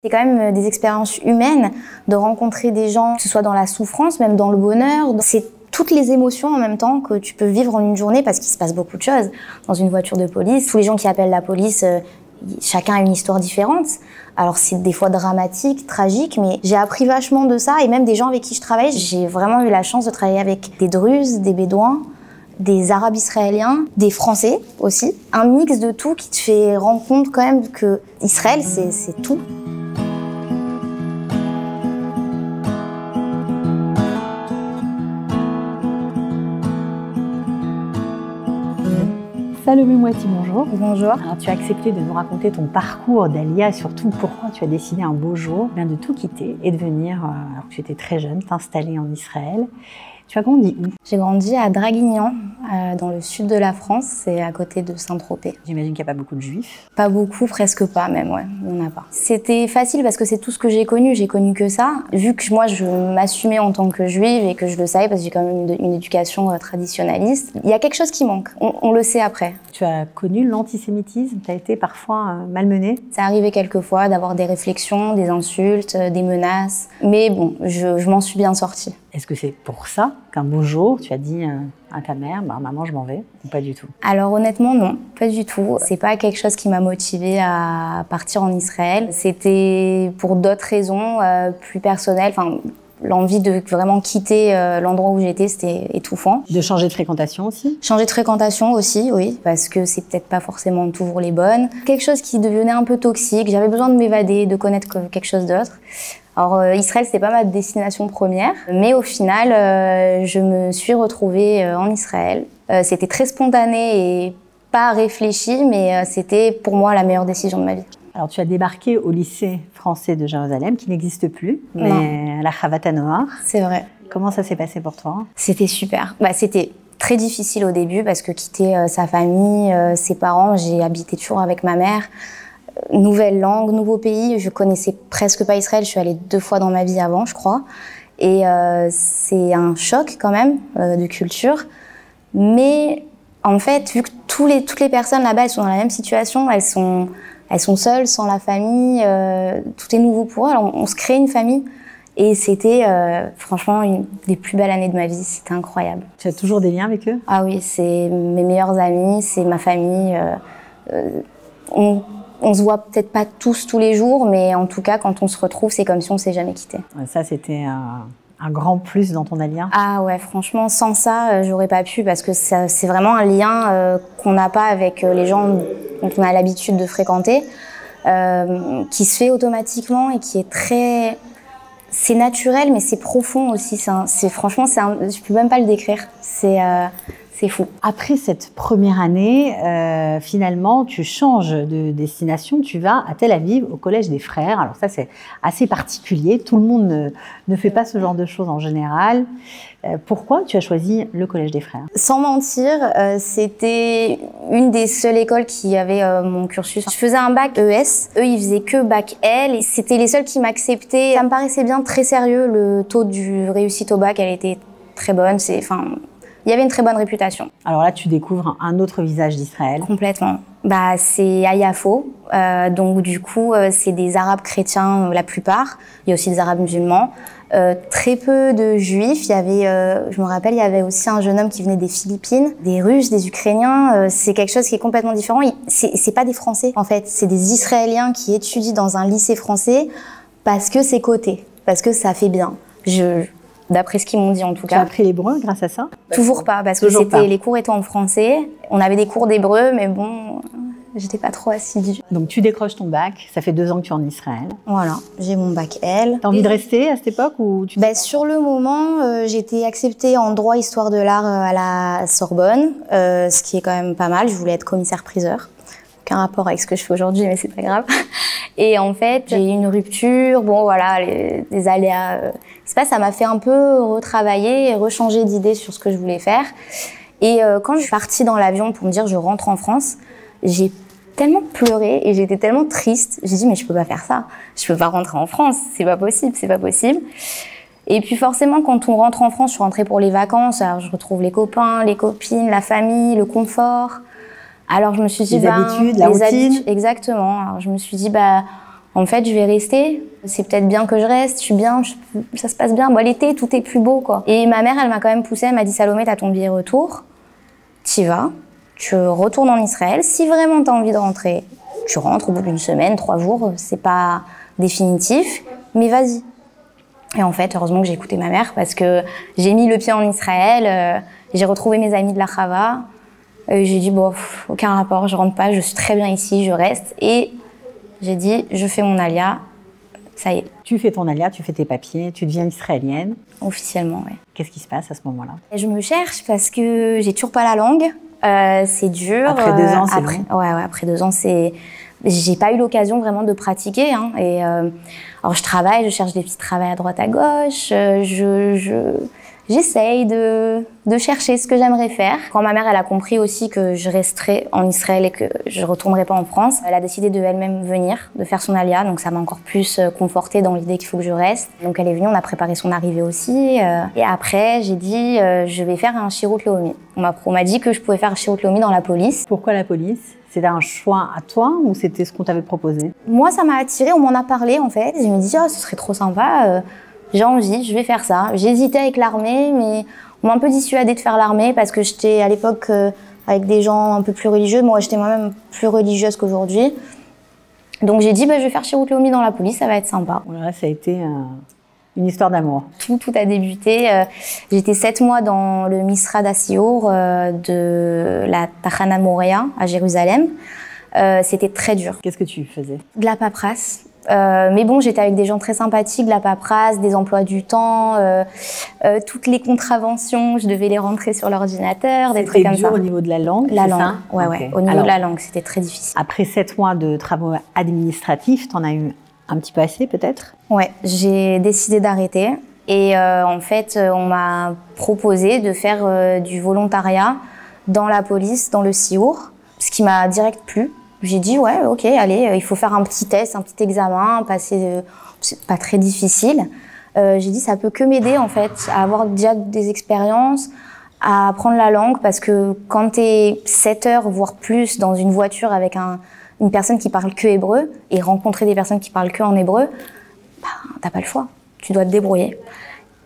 C'est quand même des expériences humaines, de rencontrer des gens, que ce soit dans la souffrance, même dans le bonheur. C'est toutes les émotions en même temps que tu peux vivre en une journée parce qu'il se passe beaucoup de choses. Dans une voiture de police, tous les gens qui appellent la police, chacun a une histoire différente. Alors c'est des fois dramatique, tragique, mais j'ai appris vachement de ça et même des gens avec qui je travaille, j'ai vraiment eu la chance de travailler avec des Druzes, des Bédouins, des Arabes israéliens, des Français aussi. Un mix de tout qui te fait rendre compte quand même que Israël, c'est tout. Salomé Moati, bonjour. Bonjour. Alors, tu as accepté de nous raconter ton parcours d'Aliyah et surtout pourquoi tu as décidé un beau jour de tout quitter et de venir, alors que tu étais très jeune, t'installer en Israël. Tu as grandi où? J'ai grandi à Draguignan, dans le sud de la France, c'est à côté de Saint-Tropez. J'imagine qu'il n'y a pas beaucoup de juifs. Pas beaucoup, presque pas même, ouais, il n'y en a pas. C'était facile parce que c'est tout ce que j'ai connu que ça. Vu que moi je m'assumais en tant que juive et que je le savais parce que j'ai quand même une éducation traditionnaliste, il y a quelque chose qui manque, on le sait après. Tu as connu l'antisémitisme, tu as été parfois malmenée. Ça arrivait quelquefois d'avoir des réflexions, des insultes, des menaces, mais bon, je m'en suis bien sortie. Est-ce que c'est pour ça qu'un beau jour, tu as dit à ta mère, bah, maman, je m'en vais, ou pas du tout? Alors honnêtement, non, pas du tout. C'est pas quelque chose qui m'a motivée à partir en Israël. C'était pour d'autres raisons plus personnelles. Enfin, l'envie de vraiment quitter l'endroit où j'étais, c'était étouffant. De changer de fréquentation aussi? Changer de fréquentation aussi, oui, parce que c'est peut-être pas forcément toujours les bonnes. Quelque chose qui devenait un peu toxique. J'avais besoin de m'évader, de connaître quelque chose d'autre. Alors Israël, c'était pas ma destination première, mais au final, je me suis retrouvée en Israël. C'était très spontané et pas réfléchi, mais c'était pour moi la meilleure décision de ma vie. Alors tu as débarqué au lycée français de Jérusalem, qui n'existe plus, mais à la Chavata Noar. C'est vrai. Comment ça s'est passé pour toi? C'était super. C'était très difficile au début parce que quitter sa famille, ses parents, j'ai habité toujours avec ma mère. Nouvelle langue, nouveau pays, je connaissais presque pas Israël, je suis allée 2 fois dans ma vie avant, je crois. Et c'est un choc quand même de culture. Mais en fait, vu que toutes les personnes là-bas, elles sont dans la même situation, elles sont seules, sans la famille, tout est nouveau pour eux, alors on se crée une famille. Et c'était franchement une des plus belles années de ma vie, c'était incroyable. Tu as toujours des liens avec eux? Ah oui, c'est mes meilleurs amis, c'est ma famille. On se voit peut-être pas tous les jours, mais en tout cas, quand on se retrouve, c'est comme si on s'est jamais quitté. Ça, c'était un grand plus dans ton alliance. Ah ouais, franchement, sans ça, j'aurais pas pu, parce que c'est vraiment un lien qu'on n'a pas avec les gens dont on a l'habitude de fréquenter, qui se fait automatiquement et qui est très... C'est naturel, mais c'est profond aussi. Franchement, je peux même pas le décrire. C'est fou. Après cette première année, finalement, tu changes de destination, tu vas à Tel Aviv, au Collège des Frères. Alors ça, c'est assez particulier. Tout le monde ne fait pas ce genre de choses en général. Pourquoi tu as choisi le Collège des Frères? Sans mentir, c'était une des seules écoles qui avait mon cursus. Je faisais un bac ES, eux ils faisaient que bac L, et c'était les seuls qui m'acceptaient. Ça me paraissait bien, très sérieux, le taux de réussite au bac, elle était très bonne. Il y avait une très bonne réputation. Alors là, tu découvres un autre visage d'Israël. Complètement. C'est à Yafo, donc du coup, c'est des Arabes chrétiens la plupart. Il y a aussi des Arabes musulmans. Très peu de Juifs. Il y avait, je me rappelle, il y avait aussi un jeune homme qui venait des Philippines, des Russes, des Ukrainiens. C'est quelque chose qui est complètement différent. C'est pas des Français, en fait. C'est des Israéliens qui étudient dans un lycée français parce que c'est coté, parce que ça fait bien. D'après ce qu'ils m'ont dit en tout cas. Tu as appris l'hébreu grâce à ça? Toujours pas, parce que les cours étaient en français. On avait des cours d'hébreu, mais bon, j'étais pas trop assidue. Donc tu décroches ton bac, ça fait 2 ans que tu es en Israël. Voilà, j'ai mon bac L. T'as envie de rester à cette époque ou tu... Sur le moment, j'ai été acceptée en droit histoire de l'art à la Sorbonne, ce qui est quand même pas mal. Je voulais être commissaire-priseur. Aucun rapport avec ce que je fais aujourd'hui, mais c'est pas grave. Et en fait, j'ai eu une rupture, bon voilà, des aléas. Ça m'a fait un peu retravailler et rechanger d'idée sur ce que je voulais faire. Et quand je suis partie dans l'avion pour me dire je rentre en France, j'ai tellement pleuré et j'étais tellement triste. J'ai dit mais je peux pas faire ça, je peux pas rentrer en France, c'est pas possible, c'est pas possible. Et puis forcément, quand on rentre en France, je suis rentrée pour les vacances, alors je retrouve les copains, les copines, la famille, le confort. Alors je me suis dit, les habitudes, la routine. Exactement. Alors je me suis dit, En fait, je vais rester. C'est peut-être bien que je reste. Je suis bien, ça se passe bien. Bon, l'été, tout est plus beau, quoi. Et ma mère, elle m'a quand même poussée. Elle m'a dit, Salomé, t'as ton billet retour. T'y vas. Tu retournes en Israël. Si vraiment t'as envie de rentrer, tu rentres au bout d'une semaine, 3 jours. C'est pas définitif, mais vas-y. Et en fait, heureusement que j'ai écouté ma mère parce que j'ai mis le pied en Israël. J'ai retrouvé mes amis de la Chava. J'ai dit, bon, aucun rapport, je rentre pas. Je suis très bien ici, je reste. Et j'ai dit, je fais mon alia, ça y est. Tu fais ton alia, tu fais tes papiers, tu deviens israélienne. Officiellement, oui. Qu'est-ce qui se passe à ce moment-là? Je me cherche parce que j'ai toujours pas la langue. C'est dur. Après 2 ans, c'est long. Ouais, après 2 ans, c'est... J'ai pas eu l'occasion vraiment de pratiquer. Hein, et alors je travaille, je cherche des petits travails à droite à gauche. J'essaye de chercher ce que j'aimerais faire. Quand ma mère, elle a compris aussi que je resterais en Israël et que je retournerais pas en France, elle a décidé de elle-même venir, de faire son alia. Donc ça m'a encore plus confortée dans l'idée qu'il faut que je reste. Donc elle est venue, on a préparé son arrivée aussi. Et après, j'ai dit, je vais faire un Shirut Leumi. On m'a dit que je pouvais faire un Shirut Leumi dans la police. Pourquoi la police? C'était un choix à toi ou c'était ce qu'on t'avait proposé? Moi, ça m'a attirée, on m'en a parlé en fait. Je me dis, oh, ce serait trop sympa. J'ai envie, je vais faire ça. J'ai hésité avec l'armée, mais on m'a un peu dissuadée de faire l'armée parce que j'étais à l'époque avec des gens un peu plus religieux. Moi, j'étais moi-même plus religieuse qu'aujourd'hui. Donc j'ai dit, je vais faire Shirut Leumi dans la police, ça va être sympa. Voilà, ça a été une histoire d'amour. Tout a débuté. J'étais 7 mois dans le Misrad Asiur de la Tachana Moria à Jérusalem. C'était très dur. Qu'est-ce que tu faisais? De la paperasse. Mais bon, j'étais avec des gens très sympathiques, de la paperasse, des emplois du temps, toutes les contraventions, je devais les rentrer sur l'ordinateur, des trucs comme ça. C'était dur au niveau de la langue, La c'est langue, ça? ouais. Au niveau de la langue, c'était très difficile. Après 7 mois de travaux administratifs, t'en as eu un petit peu assez peut-être? Ouais, j'ai décidé d'arrêter. Et en fait, on m'a proposé de faire du volontariat dans la police, dans le Siour, ce qui m'a direct plu. J'ai dit, ouais, ok, allez, il faut faire un petit test, un petit examen, passer, c'est pas très difficile. J'ai dit, ça peut que m'aider, en fait, à avoir déjà des expériences, à apprendre la langue, parce que quand t'es 7 heures, voire plus, dans une voiture avec une personne qui parle que hébreu, et rencontrer des personnes qui parlent que en hébreu, t'as pas le choix, tu dois te débrouiller.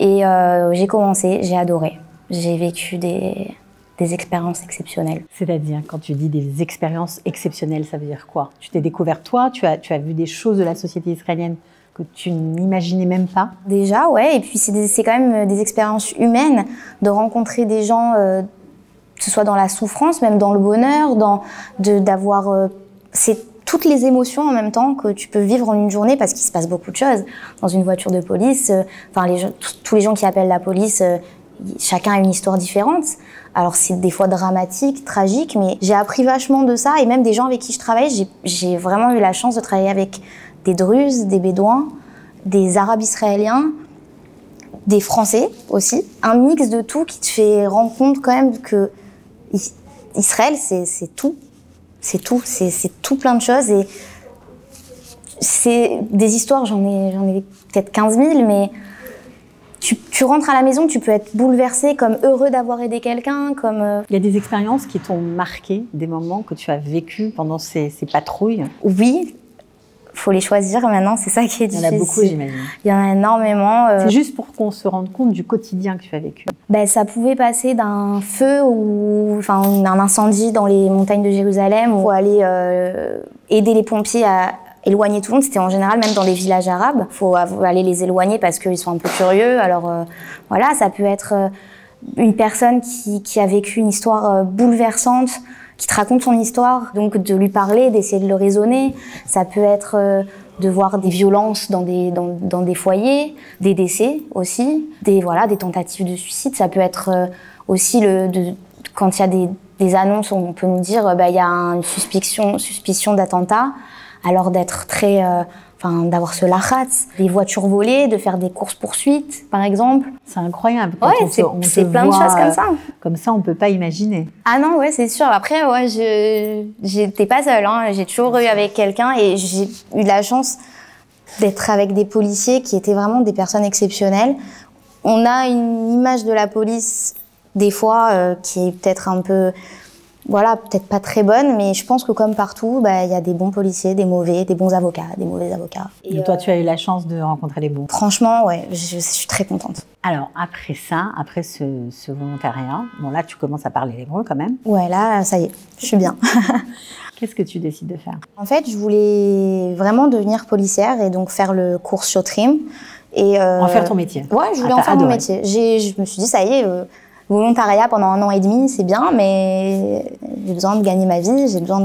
Et j'ai commencé, j'ai adoré. J'ai vécu des expériences exceptionnelles. C'est-à-dire, quand tu dis des expériences exceptionnelles, ça veut dire quoi? Tu t'es découvert toi, tu as vu des choses de la société israélienne que tu n'imaginais même pas? Déjà, ouais, et puis c'est quand même des expériences humaines, de rencontrer des gens, que ce soit dans la souffrance, même dans le bonheur, d'avoir... c'est toutes les émotions en même temps que tu peux vivre en une journée parce qu'il se passe beaucoup de choses. Dans une voiture de police, tous les gens qui appellent la police, chacun a une histoire différente. Alors c'est des fois dramatique, tragique, mais j'ai appris vachement de ça et même des gens avec qui je travaille, j'ai vraiment eu la chance de travailler avec des Druzes, des Bédouins, des Arabes israéliens, des Français aussi. Un mix de tout qui te fait rendre compte quand même que Israël, c'est tout. C'est tout, c'est tout plein de choses et c'est des histoires, j'en ai peut-être 15 000, mais tu rentres à la maison, tu peux être bouleversé, comme heureux d'avoir aidé quelqu'un, comme... Il y a des expériences qui t'ont marqué, des moments que tu as vécu pendant ces patrouilles? Oui, faut les choisir maintenant, c'est ça qui est difficile. Il y en a beaucoup, j'imagine. Il y en a énormément. C'est juste pour qu'on se rende compte du quotidien que tu as vécu. Ça pouvait passer d'un feu ou d'un incendie dans les montagnes de Jérusalem, ou aller aider les pompiers à éloigner tout le monde. C'était en général même dans les villages arabes. Il faut aller les éloigner parce qu'ils sont un peu curieux. Alors voilà, ça peut être une personne qui a vécu une histoire bouleversante, qui te raconte son histoire, donc de lui parler, d'essayer de le raisonner. Ça peut être de voir des violences dans des foyers, des décès aussi, des tentatives de suicide. Ça peut être aussi quand il y a des annonces où on peut nous dire il y a une suspicion d'attentat, alors d'être très... d'avoir ce lachatz, des voitures volées, de faire des courses-poursuites, par exemple. C'est incroyable. Ouais, c'est plein de choses comme ça. Comme ça, on ne peut pas imaginer. Ah non, ouais, c'est sûr. Après, ouais, j'étais pas seule. Hein. J'ai toujours eu avec quelqu'un et j'ai eu la chance d'être avec des policiers qui étaient vraiment des personnes exceptionnelles. On a une image de la police, des fois, qui est peut-être un peu voilà, peut-être pas très bonne, mais je pense que comme partout, bah, y a des bons policiers, des mauvais, des bons avocats, des mauvais avocats. Et toi, tu as eu la chance de rencontrer les bons. Franchement, ouais, je suis très contente. Alors, après ça, après ce volontariat, bon là, tu commences à parler l'hébreu quand même. Ouais, là, ça y est, je suis bien. Qu'est-ce que tu décides de faire? En fait, je voulais vraiment devenir policière et donc faire le cours Shotrim. Et en faire ton métier? Ouais, je voulais en faire mon métier. Je me suis dit, ça y est, volontariat pendant 1 an et demi, c'est bien, mais j'ai besoin de gagner ma vie, j'ai besoin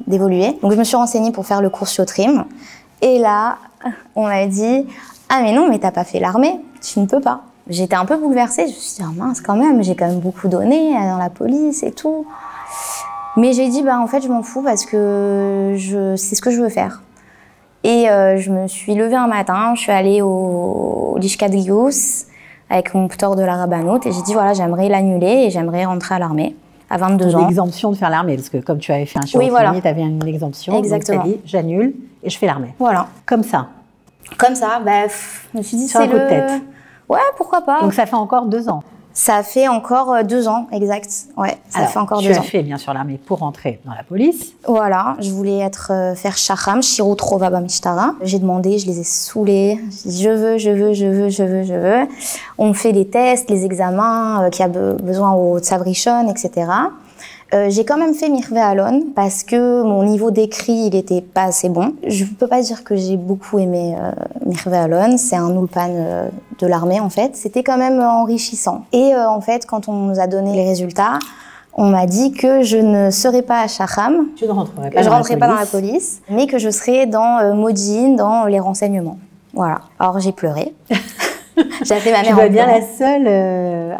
d'évoluer. Donc je me suis renseignée pour faire le cours Shotrim. Et là, on m'a dit, ah mais non, mais t'as pas fait l'armée, tu ne peux pas. J'étais un peu bouleversée, je me suis dit, ah mince quand même, j'ai quand même beaucoup donné dans la police et tout. Mais j'ai dit, bah en fait, je m'en fous parce que c'est ce que je veux faire. Et je me suis levée un matin, je suis allée au Lishkat Gius avec mon ptor de la rabbanout et j'ai dit, voilà, j'aimerais l'annuler et j'aimerais rentrer à l'armée à 22 ans. L'exemption de faire l'armée, parce que comme tu avais fait un chirurgie, voilà. Tu avais une exemption. Exactement. Donc tu as dit, j'annule et je fais l'armée. Voilà. Comme ça. Comme ça, bah, je me suis dit, c'est un coup de tête. Ouais, pourquoi pas. Donc ça fait encore 2 ans. Ça fait encore 2 ans, exact. Ouais, ça fait encore 2 ans. Tu as fait bien sûr l'armée pour rentrer dans la police. Voilà, je voulais faire Shacham, Shirut Rova Bamishtara. J'ai demandé, je les ai saoulés. J'ai dit, je veux. On fait les tests, les examens, qu'il y a besoin au Tsavrishon, etc. J'ai quand même fait Mirve Alon parce que mon niveau d'écrit, il était pas assez bon. Je peux pas dire que j'ai beaucoup aimé Mirve Alon. C'est un ulpan de l'armée, en fait. C'était quand même enrichissant. Et en fait, quand on nous a donné les résultats, on m'a dit que je ne serais pas à Shacham. Tu ne rentrerais pas que je rentrerais pas dans la police, mais que je serais dans Modine, dans les renseignements. Voilà. Alors j'ai pleuré. J'ai appelé ma mère. Tu vas bien la seule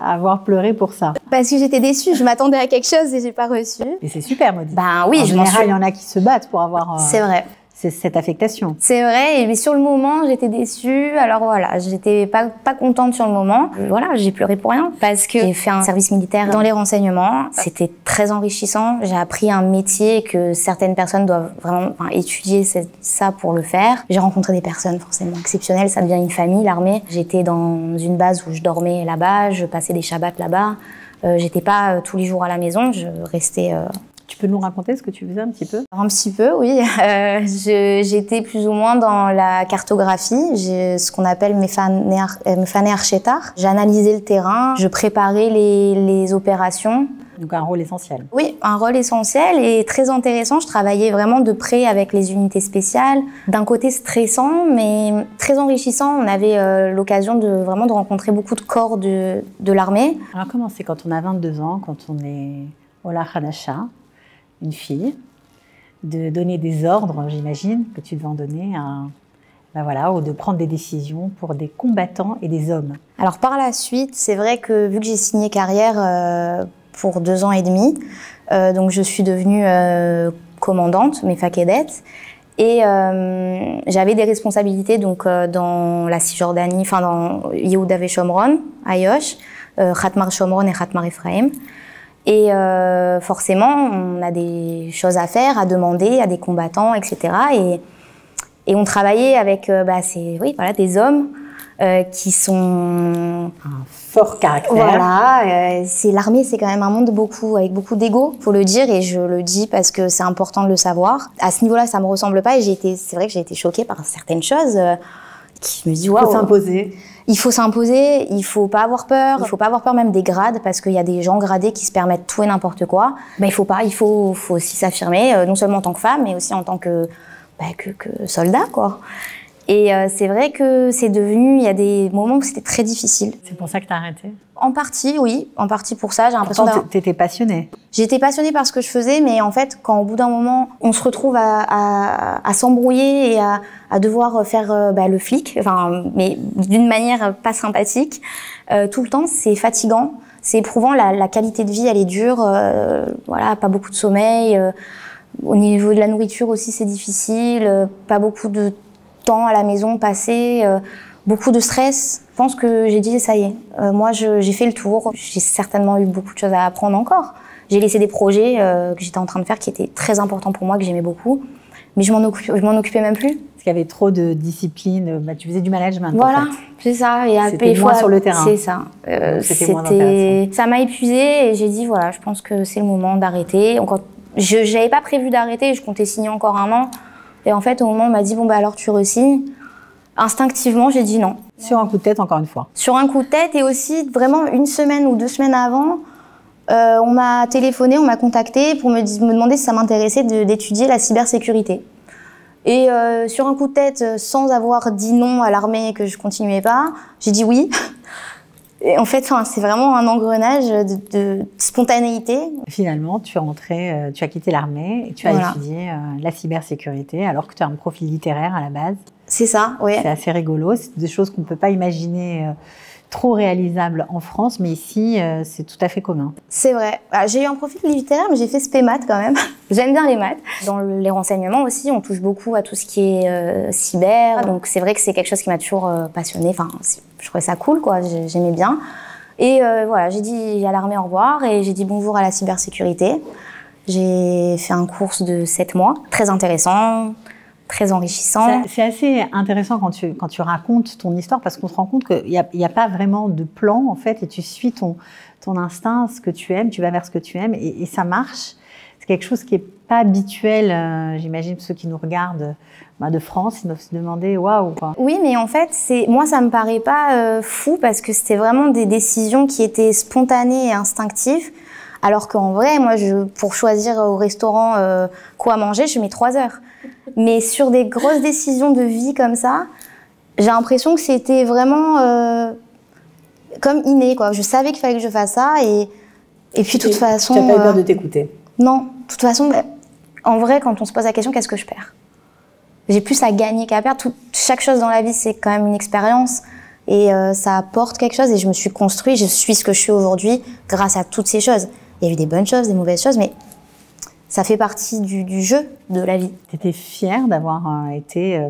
à avoir pleuré pour ça. Parce que j'étais déçue, je m'attendais à quelque chose et j'ai pas reçu. Et c'est super, Maudit. Ben oui, en général, il y en a qui se battent pour avoir. C'est vrai. Cette affectation. C'est vrai, mais sur le moment, j'étais déçue. Alors voilà, j'étais pas contente sur le moment. Voilà, j'ai pleuré pour rien parce que j'ai fait un service militaire dans les renseignements. C'était très enrichissant. J'ai appris un métier que certaines personnes doivent vraiment étudier ça pour le faire. J'ai rencontré des personnes forcément exceptionnelles. Ça devient une famille, l'armée. J'étais dans une base où je dormais là-bas, je passais des shabbats là-bas. J'étais pas tous les jours à la maison, je restais... Tu peux nous raconter ce que tu faisais un petit peu? Un petit peu, oui. J'étais plus ou moins dans la cartographie, ce qu'on appelle Mefané Archetar. J'analysais le terrain, je préparais les opérations. Donc un rôle essentiel. Oui, un rôle essentiel et très intéressant. Je travaillais vraiment de près avec les unités spéciales. D'un côté stressant, mais très enrichissant. On avait l'occasion de rencontrer beaucoup de corps de l'armée. Alors comment c'est quand on a 22 ans, quand on est Ola Hadasha, une fille, de donner des ordres, j'imagine, que tu devais en donner, ou de prendre des décisions pour des combattants et des hommes? Alors par la suite, c'est vrai que vu que j'ai signé carrière pour 2 ans et demi, donc je suis devenue commandante, Mefa Kedet, et j'avais des responsabilités donc dans la Cisjordanie, dans Yehuda ve Shomron, à Yosh, Khatmar Shomron et Khatmar Ephraim. Et forcément, on a des choses à faire, à demander à des combattants, etc. Et on travaillait avec des hommes qui sont... Un fort caractère. Voilà, l'armée, c'est quand même un monde avec beaucoup d'ego, faut le dire, et je le dis parce que c'est important de le savoir. À ce niveau-là, ça me ressemble pas, et c'est vrai que j'ai été choquée par certaines choses qui me disent waouh. Il faut s'imposer. Il faut s'imposer, il faut pas avoir peur. Il faut pas avoir peur même des grades parce qu'il y a des gens gradés qui se permettent tout et n'importe quoi. Il faut aussi s'affirmer, non seulement en tant que femme, mais aussi en tant que soldat, quoi. Et c'est vrai que il y a des moments où c'était très difficile. C'est pour ça que tu as arrêté? En partie, oui. En partie pour ça, j'ai l'impression tu étais passionnée? J'étais passionnée par ce que je faisais, mais en fait, quand au bout d'un moment, on se retrouve à s'embrouiller et à devoir faire le flic, mais d'une manière pas sympathique, tout le temps, c'est fatigant, c'est éprouvant, la qualité de vie, elle est dure, pas beaucoup de sommeil, au niveau de la nourriture aussi, c'est difficile, pas beaucoup de temps à la maison passé, beaucoup de stress. Je pense que j'ai dit ça y est, moi j'ai fait le tour, j'ai certainement eu beaucoup de choses à apprendre encore. J'ai laissé des projets que j'étais en train de faire qui étaient très importants pour moi, que j'aimais beaucoup. Mais je m'en occupais même plus. Parce qu'il y avait trop de discipline, bah, tu faisais du management. Voilà, en fait. c'est ça. C'était moins sur le terrain. C'est ça. C'était moins intéressant. Ça m'a épuisée et j'ai dit, voilà, je pense que c'est le moment d'arrêter. Je n'avais pas prévu d'arrêter, je comptais signer encore 1 an. Et en fait, au moment où on m'a dit, bon, bah alors tu re-signes, instinctivement, j'ai dit non. Sur un coup de tête, encore une fois. Sur un coup de tête et aussi vraiment 1 semaine ou 2 semaines avant, on m'a téléphoné, on m'a contacté pour me demander si ça m'intéressait d'étudier la cybersécurité. Et sur un coup de tête, sans avoir dit non à l'armée que je continuais pas, j'ai dit oui. Et en fait, c'est vraiment un engrenage de spontanéité. Finalement, tu es rentrée, tu as quitté l'armée et tu as étudié la cybersécurité alors que tu as un profil littéraire à la base. C'est ça, oui. C'est assez rigolo, c'est des choses qu'on ne peut pas imaginer trop réalisables en France, mais ici, c'est tout à fait commun. C'est vrai. J'ai eu un profil littéraire, mais j'ai fait spé maths quand même. J'aime bien les maths. Dans les renseignements aussi, on touche beaucoup à tout ce qui est cyber. Donc c'est vrai que c'est quelque chose qui m'a toujours passionnée. Enfin, je trouvais ça cool, quoi. J'aimais bien. Et voilà, j'ai dit à l'armée au revoir et j'ai dit bonjour à la cybersécurité. J'ai fait un cours de 7 mois, très intéressant, très enrichissant. C'est assez intéressant quand tu racontes ton histoire parce qu'on se rend compte qu'il n'y a pas vraiment de plan en fait et tu suis ton instinct, ce que tu aimes, tu vas vers ce que tu aimes et ça marche. C'est quelque chose qui n'est pas habituel, j'imagine ceux qui nous regardent de France, ils doivent se demander waouh quoi. Oui, mais en fait, moi ça me paraît pas fou parce que c'était vraiment des décisions qui étaient spontanées et instinctives. Alors qu'en vrai, moi, pour choisir au restaurant quoi manger, je mets 3 heures. Mais sur des grosses décisions de vie comme ça, j'ai l'impression que c'était vraiment comme inné, quoi. Je savais qu'il fallait que je fasse ça et puis de toute façon... Tu n'as pas eu peur de t'écouter? Non, de toute façon, en vrai, quand on se pose la question, qu'est-ce que je perds? J'ai plus à gagner qu'à perdre. Chaque chose dans la vie, c'est quand même une expérience et ça apporte quelque chose et je me suis construite, je suis ce que je suis aujourd'hui grâce à toutes ces choses. Il y a eu des bonnes choses, des mauvaises choses, mais ça fait partie du jeu de la vie. Tu étais fière d'avoir été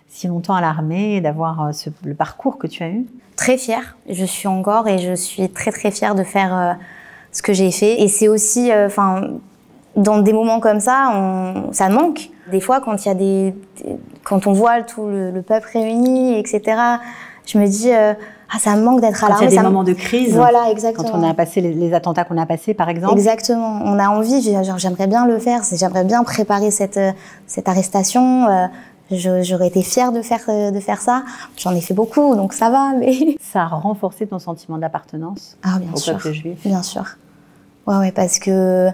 si longtemps à l'armée et d'avoir le parcours que tu as eu? Très fière, je suis encore et je suis très très fière de faire ce que j'ai fait. Et c'est aussi, dans des moments comme ça, ça manque. Des fois, quand on voit tout le peuple réuni, etc., je me dis... ça me manque d'être à l'armée. Il y a des moments de crise. Voilà, exactement. Quand on a passé les attentats qu'on a passés, par exemple. Exactement. On a envie, j'aimerais bien le faire. J'aimerais bien préparer cette arrestation. J'aurais été fière de faire ça. J'en ai fait beaucoup, donc ça va. Mais... Ça a renforcé ton sentiment d'appartenance bien sûr. Au peuple juif. Bien sûr. Ouais, parce que,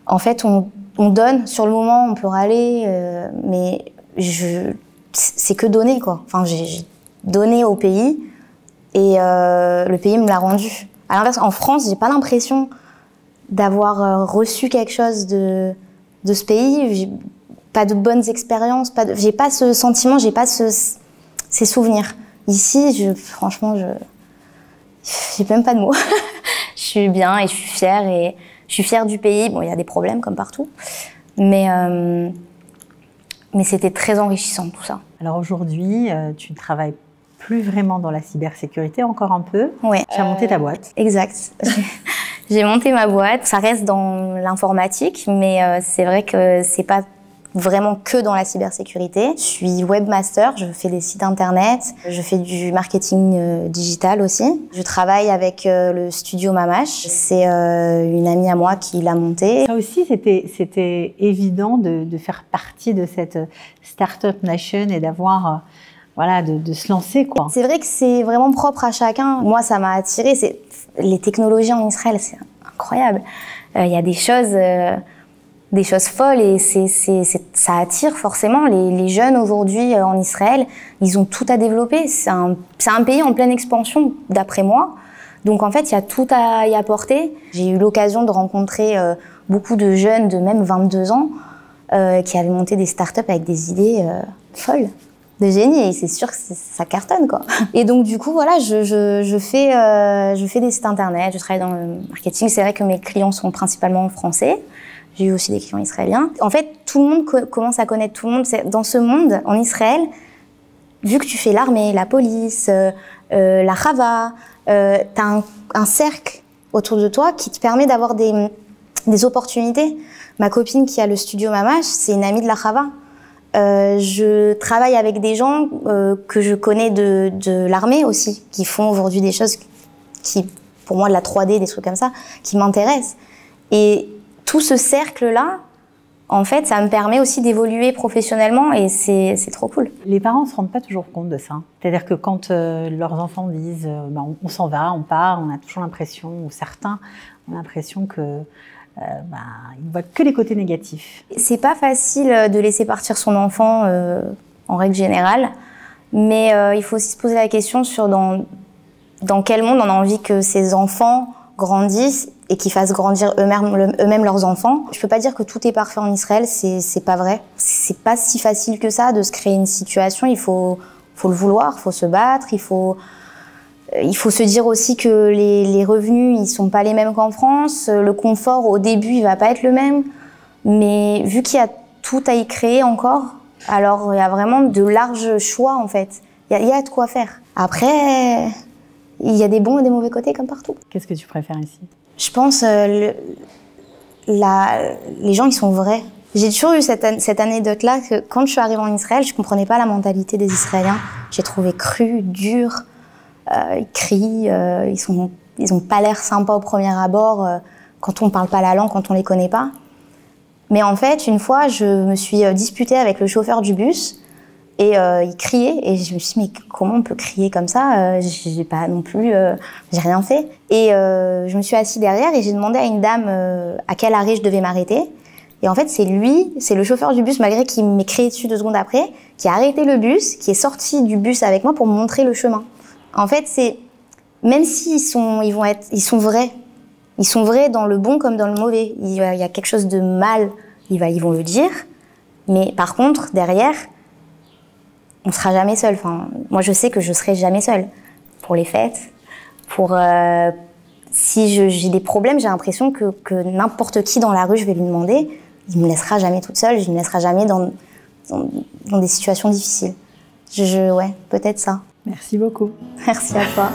en fait, on donne. Sur le moment, on peut râler, mais c'est que donner, quoi. Enfin, j'ai donné au pays. Et le pays me l'a rendu. À l'inverse, en France, j'ai pas l'impression d'avoir reçu quelque chose de ce pays. J'ai pas de bonnes expériences. J'ai pas ce sentiment, j'ai pas ces souvenirs. Ici, franchement, j'ai même pas de mots. Je suis bien et je suis fière et je suis fière du pays. Bon, il y a des problèmes comme partout, mais c'était très enrichissant tout ça. Alors aujourd'hui, tu travailles plus vraiment dans la cybersécurité, encore un peu. Oui. Tu as monté ta boîte. Exact. J'ai monté ma boîte. Ça reste dans l'informatique, mais c'est vrai que c'est pas vraiment que dans la cybersécurité. Je suis webmaster, je fais des sites internet, je fais du marketing digital aussi. Je travaille avec le studio Mamache. C'est une amie à moi qui l'a monté. Ça aussi, c'était évident de faire partie de cette Startup Nation et d'avoir... de se lancer, quoi. C'est vrai que c'est vraiment propre à chacun. Moi, ça m'a attirée. Les technologies en Israël, c'est incroyable. Il y a des choses folles et ça attire forcément. Les jeunes aujourd'hui en Israël, ils ont tout à développer. C'est un pays en pleine expansion, d'après moi. Donc en fait, il y a tout à y apporter. J'ai eu l'occasion de rencontrer beaucoup de jeunes de même 22 ans qui avaient monté des startups avec des idées folles. De génie, et c'est sûr que ça cartonne, quoi. Et donc, du coup, voilà, je fais des sites internet, je travaille dans le marketing. C'est vrai que mes clients sont principalement français. J'ai eu aussi des clients israéliens. En fait, tout le monde commence à connaître tout le monde. Dans ce monde, en Israël, vu que tu fais l'armée, la police, la Chava, t'as un cercle autour de toi qui te permet d'avoir des opportunités. Ma copine qui a le studio Mamache, c'est une amie de la Chava. Je travaille avec des gens que je connais de l'armée aussi, qui font aujourd'hui des choses qui, pour moi, de la 3D, des trucs comme ça, qui m'intéressent. Et tout ce cercle-là, en fait, ça me permet aussi d'évoluer professionnellement et c'est trop cool. Les parents ne se rendent pas toujours compte de ça. C'est-à-dire que quand leurs enfants disent on s'en va, on part, on a toujours l'impression, ou certains ont l'impression que ils ne voient que les côtés négatifs. C'est pas facile de laisser partir son enfant en règle générale, mais il faut aussi se poser la question sur dans quel monde on a envie que ses enfants grandissent et qu'ils fassent grandir eux-mêmes leurs enfants. Je peux pas dire que tout est parfait en Israël, c'est pas vrai. C'est pas si facile que ça de se créer une situation, il faut le vouloir, il faut se battre, il faut se dire aussi que les revenus, ils sont pas les mêmes qu'en France. Le confort, au début, il va pas être le même. Mais vu qu'il y a tout à y créer encore, alors il y a vraiment de larges choix, en fait. Il y a de quoi faire. Après, il y a des bons et des mauvais côtés, comme partout. Qu'est-ce que tu préfères ici? Je pense les gens, ils sont vrais. J'ai toujours eu cette anecdote-là que quand je suis arrivée en Israël, je comprenais pas la mentalité des Israéliens. J'ai trouvé cru, dur. Ils crient, ils ont pas l'air sympas au premier abord quand on parle pas la langue, quand on les connaît pas. Mais en fait, une fois, je me suis disputée avec le chauffeur du bus et il criait et je me suis dit mais comment on peut crier comme ça? J'ai pas non plus, j'ai rien fait. Et je me suis assise derrière et j'ai demandé à une dame à quel arrêt je devais m'arrêter. Et en fait, c'est le chauffeur du bus, malgré qu'il m'ait crié dessus 2 secondes après, qui a arrêté le bus, qui est sorti du bus avec moi pour me montrer le chemin. En fait, même s'ils sont vrais. Ils sont vrais dans le bon comme dans le mauvais. Il y a quelque chose de mal, ils vont le dire. Mais par contre, derrière, on sera jamais seul. Enfin, moi, je sais que je serai jamais seule. Pour les fêtes, si j'ai des problèmes, j'ai l'impression que n'importe qui dans la rue, je vais lui demander, il me laissera jamais toute seule, je me laissera jamais dans des situations difficiles. Ouais, peut-être ça. Merci beaucoup. Merci à toi.